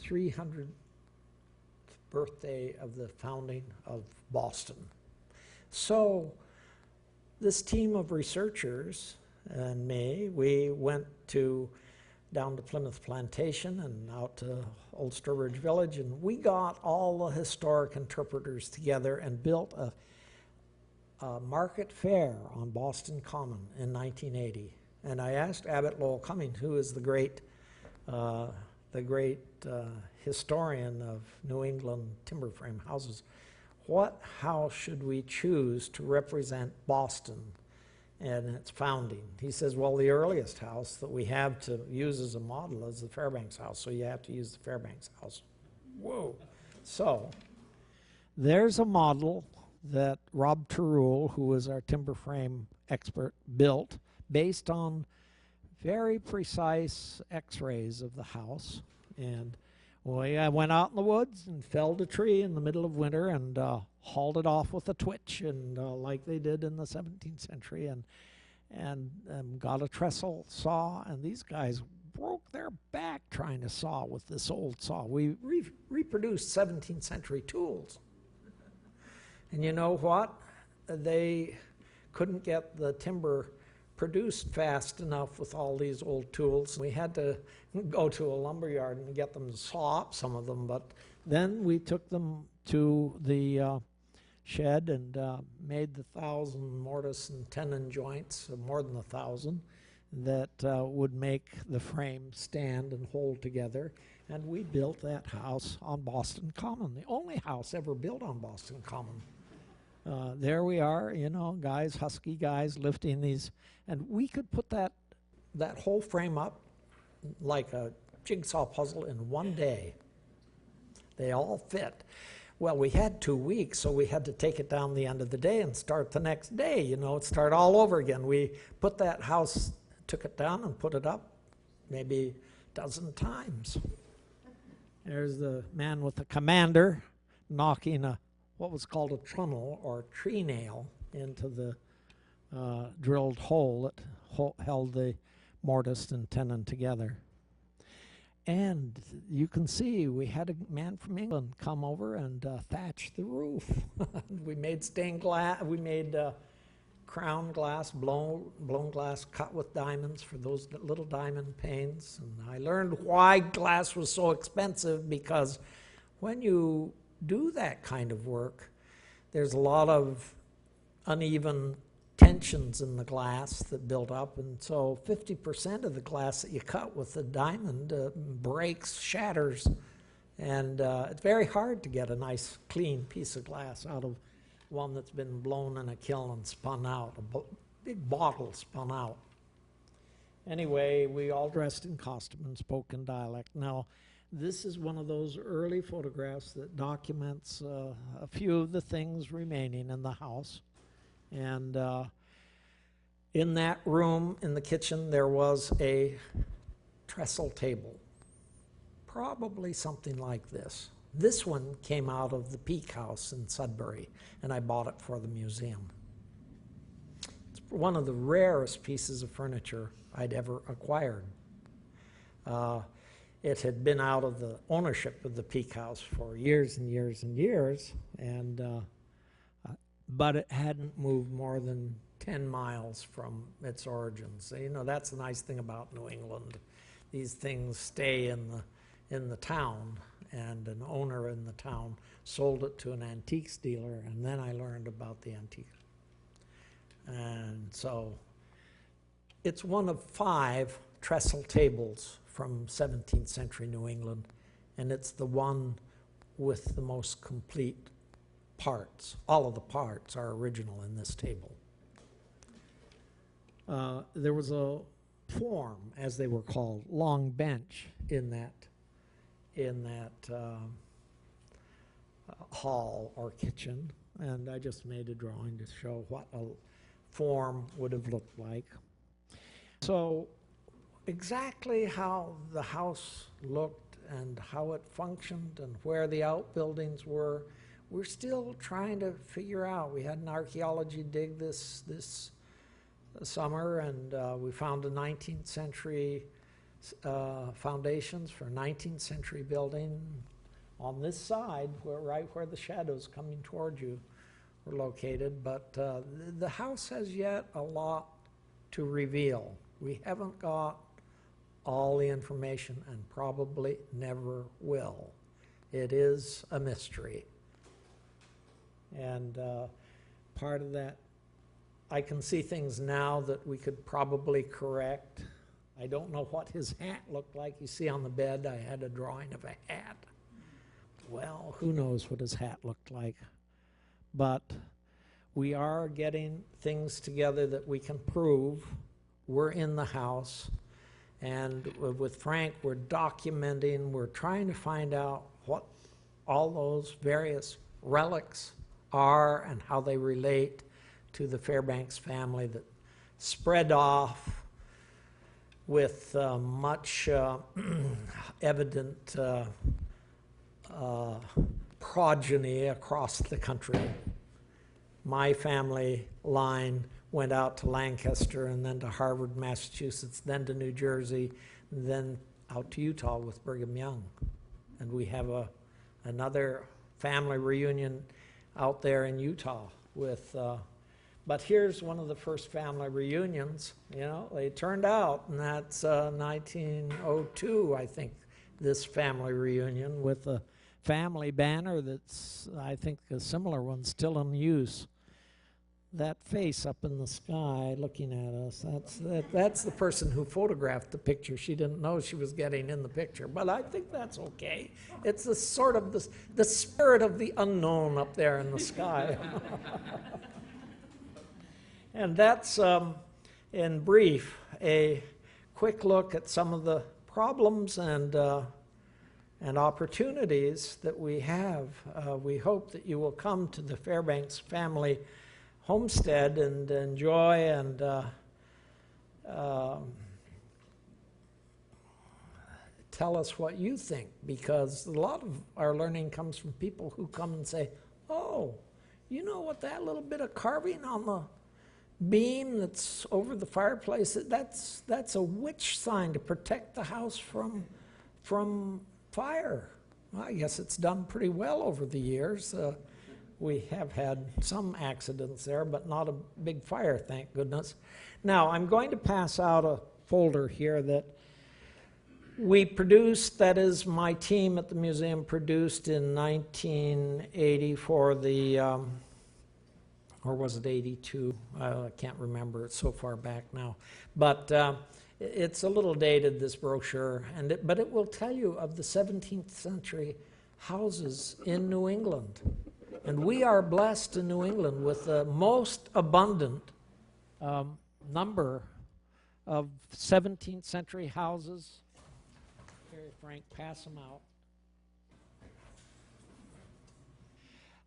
300th birthday of the founding of Boston. So this team of researchers and me, we went to down to Plymouth Plantation and out to Old Sturbridge Village, and we got all the historic interpreters together and built a market fair on Boston Common in 1980. And I asked Abbott Lowell Cummings, who is the great historian of New England timber frame houses, what house should we choose to represent Boston and its founding? He says, well, the earliest house that we have to use as a model is the Fairbanks house, so you have to use the Fairbanks house. Whoa. So there's a model that Rob Terrell, who was our timber frame expert, built based on very precise x-rays of the house. And I went out in the woods and felled a tree in the middle of winter and hauled it off with a twitch, and like they did in the 17th century, and got a trestle saw, and these guys broke their back trying to saw with this old saw. We reproduced 17th century tools. And you know what? They couldn't get the timber produced fast enough with all these old tools. We had to go to a lumber yard and get them to saw up some of them, but then we took them to the shed and made the 1,000 mortise and tenon joints, more than 1,000, that would make the frame stand and hold together. And we built that house on Boston Common, the only house ever built on Boston Common. There we are, you know, guys, husky guys lifting these, and we could put that whole frame up like a jigsaw puzzle in one day. They all fit. Well, we had 2 weeks, so we had to take it down the end of the day and start the next day, you know, start all over again. We put that house, took it down and put it up maybe a dozen times. There's the man with the commander knocking what was called a trunnel or tree nail into the drilled hole that held the mortise and tenon together. And you can see we had a man from England come over and thatch the roof. We made stained glass, we made crown glass, blown glass cut with diamonds for those little diamond panes. And I learned why glass was so expensive, because when you do that kind of work, there's a lot of uneven tensions in the glass that build up, and so 50% of the glass that you cut with the diamond breaks, shatters, and it's very hard to get a nice clean piece of glass out of one that's been blown in a kiln and spun out, a big bottle spun out. Anyway, we all dressed in costume and spoke in dialect. Now, this is one of those early photographs that documents a few of the things remaining in the house. And in that room, in the kitchen, there was a trestle table, probably something like this. This one came out of the Peak House in Sudbury, and I bought it for the museum. It's one of the rarest pieces of furniture I'd ever acquired. It had been out of the ownership of the Peak House for years and years and years, and but it hadn't moved more than 10 miles from its origins. So, you know, that's the nice thing about New England. These things stay in the town, and an owner in the town sold it to an antiques dealer, and then I learned about the antique. And so it's one of 5 trestle tables from 17th century New England, and it's the one with the most complete parts. All of the parts are original in this table. There was a form, as they were called, long bench in that hall or kitchen, and I just made a drawing to show what a form would have looked like. So exactly how the house looked and how it functioned and where the outbuildings were, we're still trying to figure out. We had an archaeology dig this summer, and we found a 19th century foundations for a 19th century building on this side, right where the shadows coming toward you were located. But the house has yet a lot to reveal. We haven't got all the information and probably never will. It is a mystery. And part of that, I can see things now that we could probably correct. I don't know what his hat looked like. You see on the bed, I had a drawing of a hat. Well, who knows what his hat looked like. But we are getting things together that we can prove. We're in the house. And with Frank, we're documenting, we're trying to find out what all those various relics are and how they relate to the Fairbanks family that spread off with much evident progeny across the country. My family line went out to Lancaster and then to Harvard, Massachusetts, then to New Jersey, and then out to Utah with Brigham Young. And we have another family reunion out there in Utah with, but here's one of the first family reunions, you know, they turned out, and that's 1902, I think, this family reunion with a family banner that's, I think, a similar one still in use. That face up in the sky looking at us, that's the person who photographed the picture. She didn't know she was getting in the picture, but I think that's okay. It's the sort of the spirit of the unknown up there in the sky. And that's, in brief, a quick look at some of the problems and opportunities that we have. We hope that you will come to the Fairbanks family homestead and enjoy and tell us what you think, because a lot of our learning comes from people who come and say, oh, you know what, that little bit of carving on the beam that's over the fireplace, that's a witch sign to protect the house from fire. Well, I guess it's done pretty well over the years. We have had some accidents there, but not a big fire, thank goodness. Now, I'm going to pass out a folder here that we produced, that is, my team at the museum produced in 1980 for the, or was it 82? I can't remember, it's so far back now. But it's a little dated, this brochure, but it will tell you of the 17th century houses in New England. And we are blessed in New England with the most abundant number of 17th century houses. Here, Frank, pass them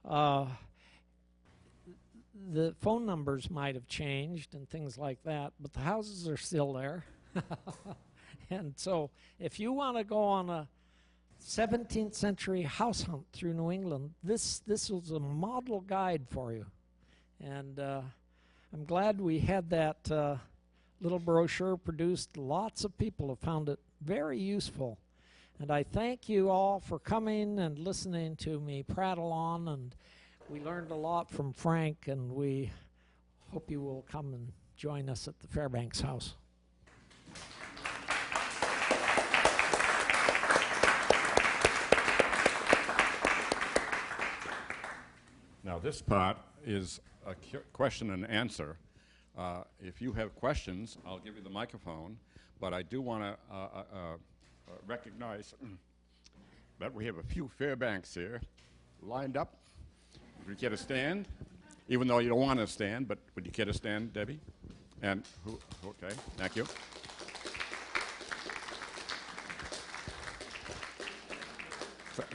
out. The phone numbers might have changed and things like that, but the houses are still there. And so if you want to go on a 17th century house hunt through New England, this was a model guide for you. And I'm glad we had that little brochure produced. Lots of people have found it very useful. And I thank you all for coming and listening to me prattle on. And we learned a lot from Frank, and we hope you will come and join us at the Fairbanks house. Now, this part is a question and answer. If you have questions, I'll give you the microphone, but I do want to recognize that we have a few Fairbanks here lined up. Would you care to stand? Even though you don't want to stand, but would you care to stand, Debbie? And who? Okay, thank you.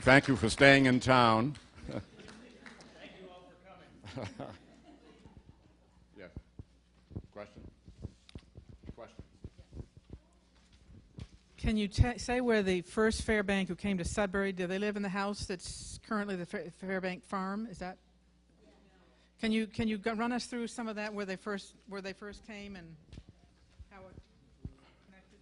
Thank you for staying in town. Yes. Question? Can you say where the first Fairbank who came to Sudbury, do they live in the house that's currently the Fairbank farm? Is that? Can you run us through some of that, where they first came and how it connected?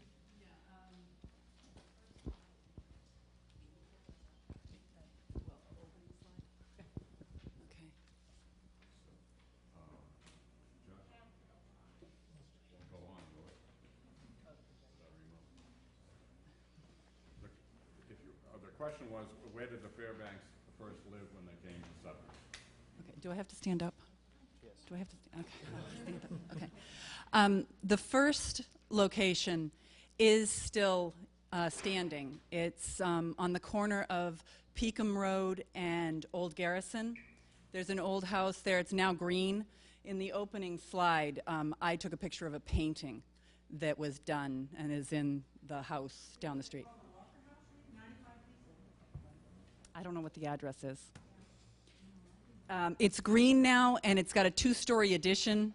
question was, where did the Fairbanks first live when they came to Sudbury? Okay, do I have to stand up? Yes. Do I have to? Okay, I'll stand up. Okay. The first location is still standing. It's on the corner of Peakham Road and Old Garrison. There's an old house there. It's now green. In the opening slide, I took a picture of a painting that was done and is in the house down the street. I don't know what the address is. It's green now, and it's got a 2-story addition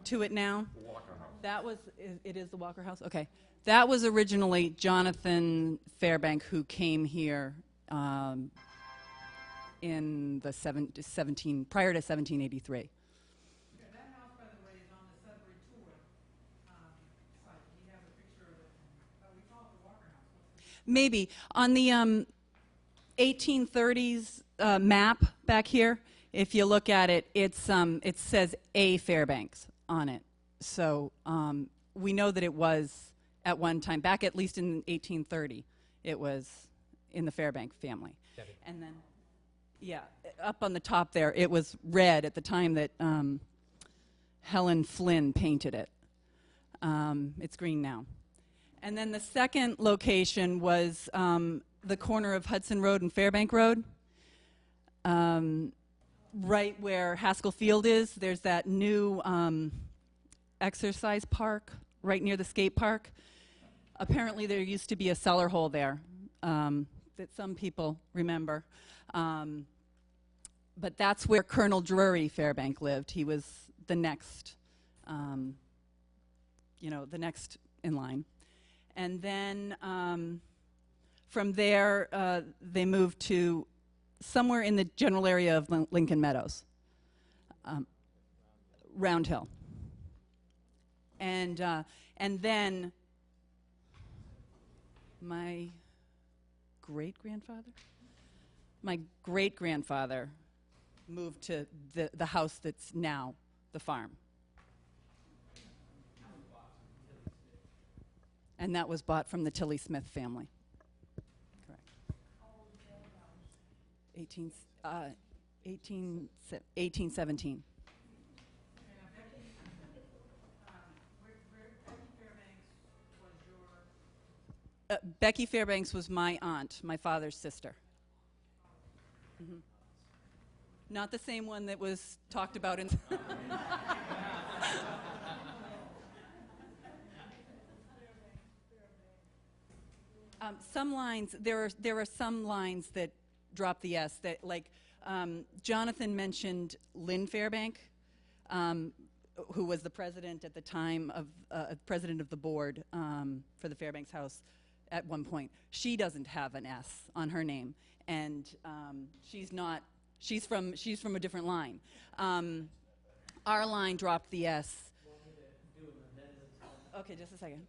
to it now. The Walker House. That was, it is the Walker House? Okay. That was originally Jonathan Fairbank, who came here in the prior to 1783. Yeah, that house, by the way, is on the Sudbury tour site. We have a picture of it. We call it the Walker House. Maybe. On the 1830s map back here, if you look at it, it says A. Fairbanks on it. So we know that it was at one time, back at least in 1830, it was in the Fairbank family. Debbie. And then, yeah, up on the top there, it was red at the time that Helen Flynn painted it. It's green now. And then the second location was the corner of Hudson Road and Fairbank Road. Right where Haskell Field is, there's that new exercise park right near the skate park. Apparently there used to be a cellar hole there that some people remember. But that's where Colonel Drury Fairbank lived. He was the next, the next in line. And then from there, they moved to somewhere in the general area of Lincoln Meadows, Round Hill. And then my great-grandfather moved to the house that's now the farm. And that was bought from the Tilly Smith family. Correct. 1817. Becky Fairbanks was my aunt, my father's sister. Mm-hmm. Not the same one that was talked about in... Some lines, there are some lines that drop the S, that like Jonathan mentioned Lynn Fairbank, who was the president at the time of, president of the board for the Fairbanks house at one point. She doesn't have an S on her name, and she's from a different line. Our line dropped the S. Okay, just a second.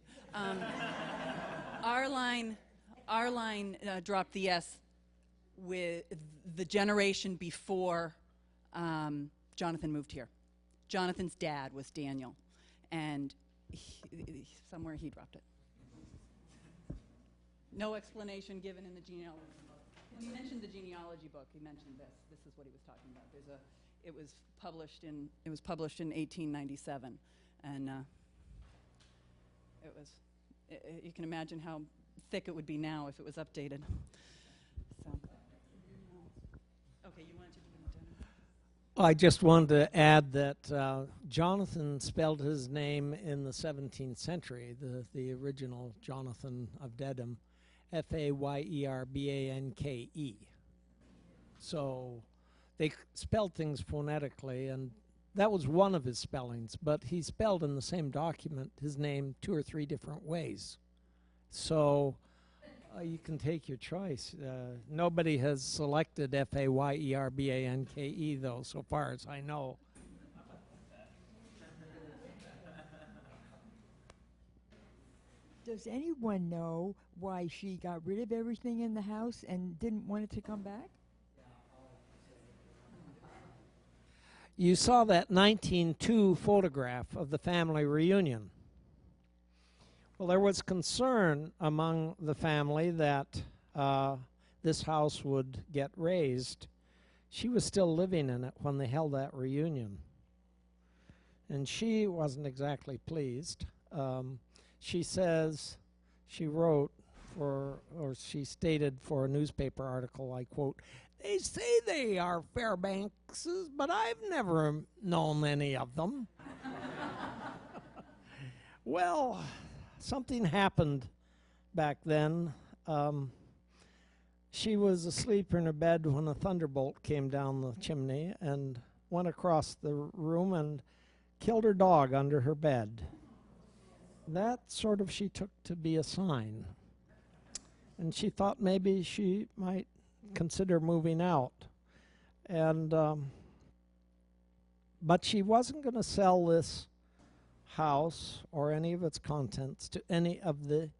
Our line dropped the S with the generation before Jonathan moved here. Jonathan's dad was Daniel, and somewhere he dropped it. No explanation given in the genealogy book. When he mentioned the genealogy book, he mentioned this. This is what he was talking about. It was published in 1897, and you can imagine how thick it would be now if it was updated. So, okay, you wanted to do it. I just wanted to add that Jonathan spelled his name in the 17th century, the original Jonathan of Dedham, Fayerbanke. So they spelled things phonetically, and that was one of his spellings, but he spelled in the same document his name 2 or 3 different ways. So you can take your choice. Nobody has selected Fayerbanke, though, so far as I know. Does anyone know why she got rid of everything in the house and didn't want it to come back? You saw that 1902 photograph of the family reunion. Well, there was concern among the family that this house would get raised. She was still living in it when they held that reunion. And she wasn't exactly pleased. She says, she wrote for, or she stated for a newspaper article, I quote, "They say they are Fairbankses, but I've never known any of them." Well, something happened back then. She was asleep in her bed when a thunderbolt came down the chimney and went across the room and killed her dog under her bed. That sort of she took to be a sign. And she thought maybe she might consider moving out. And but she wasn't going to sell this house or any of its contents to any of the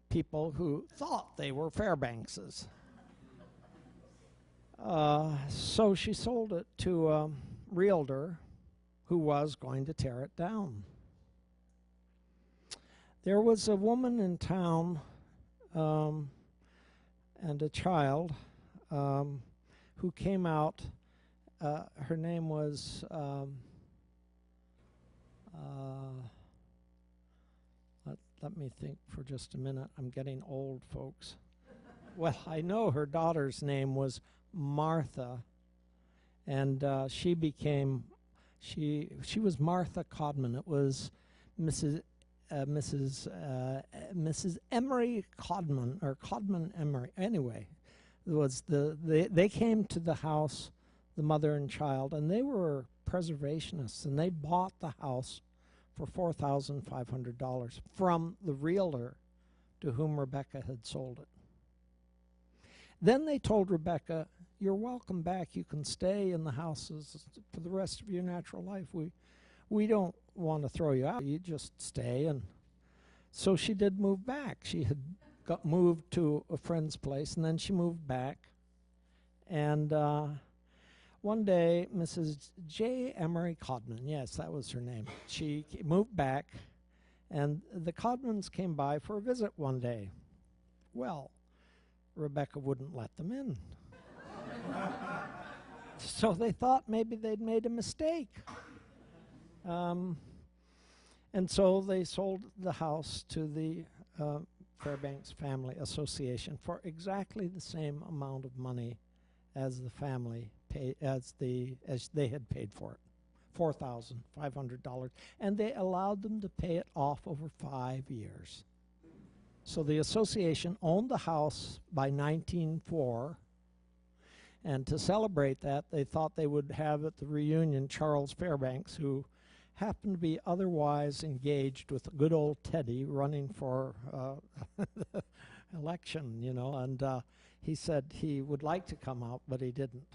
people who thought they were Fairbankses. So she sold it to a realtor who was going to tear it down. There was a woman in town and a child who came out. Her name was let me think for just a minute. I'm getting old, folks. Well, I know her daughter's name was Martha, and she was Martha Codman. It was Mrs. Emery Codman, or Codman Emery. Anyway, it was they came to the house, the mother and child, and they were preservationists, and they bought the house for $4,500 from the realtor to whom Rebecca had sold it. Then they told Rebecca, "You're welcome back. You can stay in the houses for the rest of your natural life. We don't want to throw you out. You just stay." And so she did move back. She had got moved to a friend's place, and then she moved back. And one day, Mrs. J. Emery Codman, yes, that was her name, she moved back, and the Codmans came by for a visit one day. Well, Rebecca wouldn't let them in. So they thought maybe they'd made a mistake. And so they sold the house to the Fairbanks Family Association for exactly the same amount of money as the family paid, as they had paid for it, $4,500, and they allowed them to pay it off over 5 years. So the association owned the house by 1904, and to celebrate that, they thought they would have at the reunion Charles Fairbanks, who happened to be otherwise engaged with good old Teddy running for the election, you know, and he said he would like to come out, but he didn't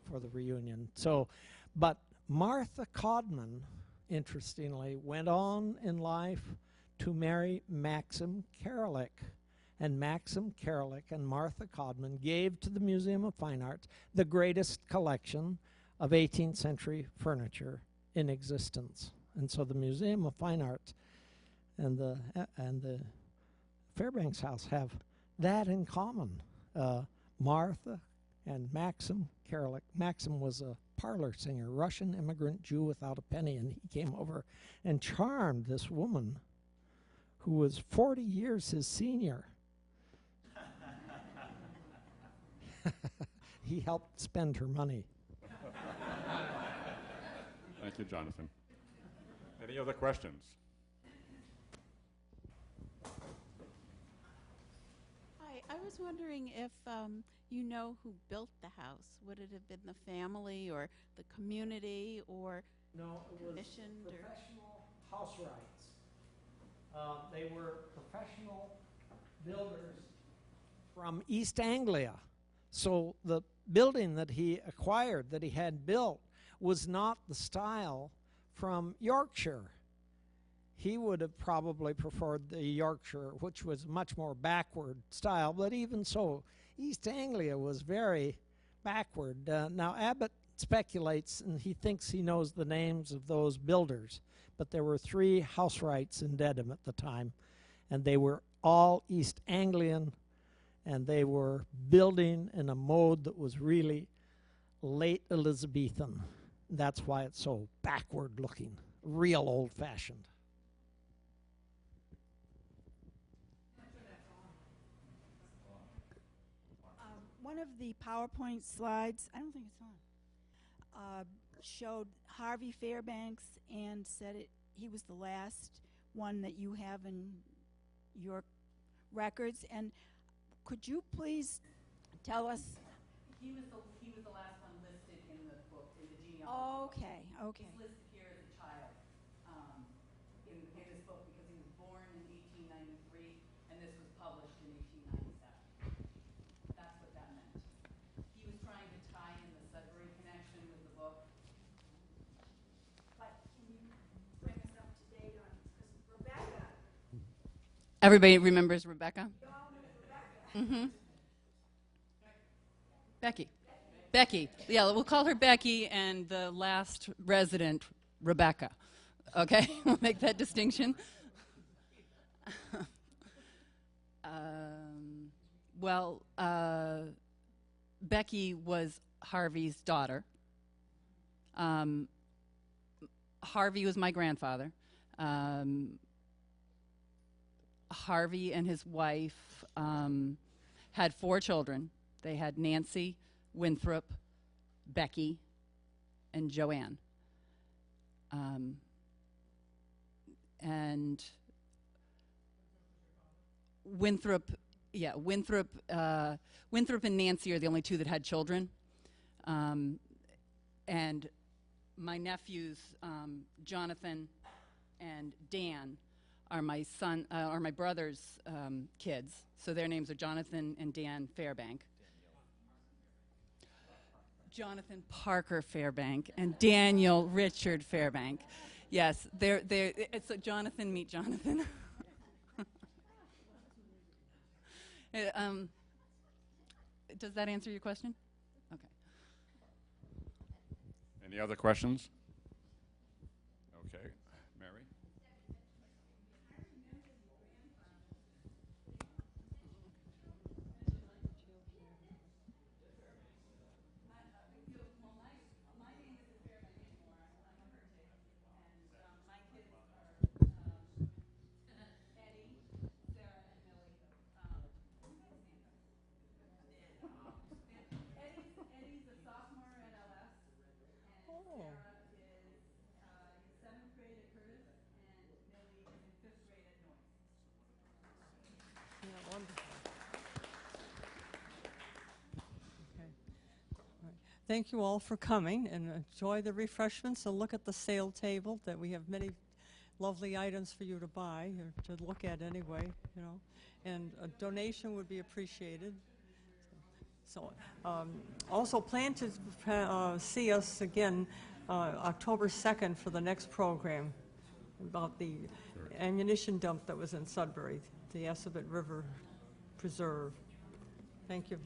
for the reunion. So, but Martha Codman, interestingly, went on in life to marry Maxim Karalik. And Maxim Karalik and Martha Codman gave to the Museum of Fine Arts the greatest collection of 18th century furniture in existence. And so the Museum of Fine Arts and the Fairbanks House have that in common. Martha and Maxim Karalik. Maxim was a parlor singer, Russian immigrant Jew without a penny, and he came over and charmed this woman who was 40 years his senior. He helped spend her money. Thank you, Jonathan. Any other questions? Hi, I was wondering if you know who built the house. Would it have been the family or the community or No, it was commissioned or- professional house rights. They were professional builders from East Anglia. So the building that he acquired, that he had built, was not the style from Yorkshire. He would have probably preferred the Yorkshire, which was much more backward style, but even so, East Anglia was very backward. Now Abbott speculates, and he thinks he knows the names of those builders, but there were 3 house rights in Dedham at the time, and they were all East Anglian, and they were building in a mode that was really late Elizabethan. That's why it's so backward looking, real old fashioned. One of the PowerPoint slides, I don't think it's on, showed Harvey Fairbanks and said he was the last one that you have in your records. And could you please tell us? He was the last one listed in the book, in the genealogy. Okay, okay. He's listed here as a child in this book because he was born in 1893 and this was published in 1897. That's what that meant. He was trying to tie in the Sudbury connection with the book. But can you bring us up to date on, because Rebecca. Everybody remembers Rebecca? You all know Rebecca. Mm-hmm. Becky. Yeah, we'll call her Becky, and the last resident, Rebecca. Okay, we'll make that distinction. Becky was Harvey's daughter. Harvey was my grandfather. Harvey and his wife had 4 children. They had Nancy, Winthrop, Becky, and Joanne. And Winthrop and Nancy are the only 2 that had children. And my nephews, Jonathan and Dan, are my brother's kids. So their names are Jonathan and Dan Fairbank. Jonathan Parker Fairbank and Daniel Richard Fairbank. Yes, it's a Jonathan meet Jonathan. Does that answer your question? Okay. Any other questions? Okay. Mary? Eddie's a sophomore at LS, and Sarah is in 7th grade at Curtis, and Millie is in 5th grade at Noyes. Yeah, wonderful. Okay. All right. Thank you all for coming, and enjoy the refreshments, and look at the sale table that we have many lovely items for you to buy, or to look at anyway, you know, and a donation would be appreciated. So, also plan to see us again October 2nd for the next program about the ammunition dump that was in Sudbury, the Assabet River Preserve. Thank you.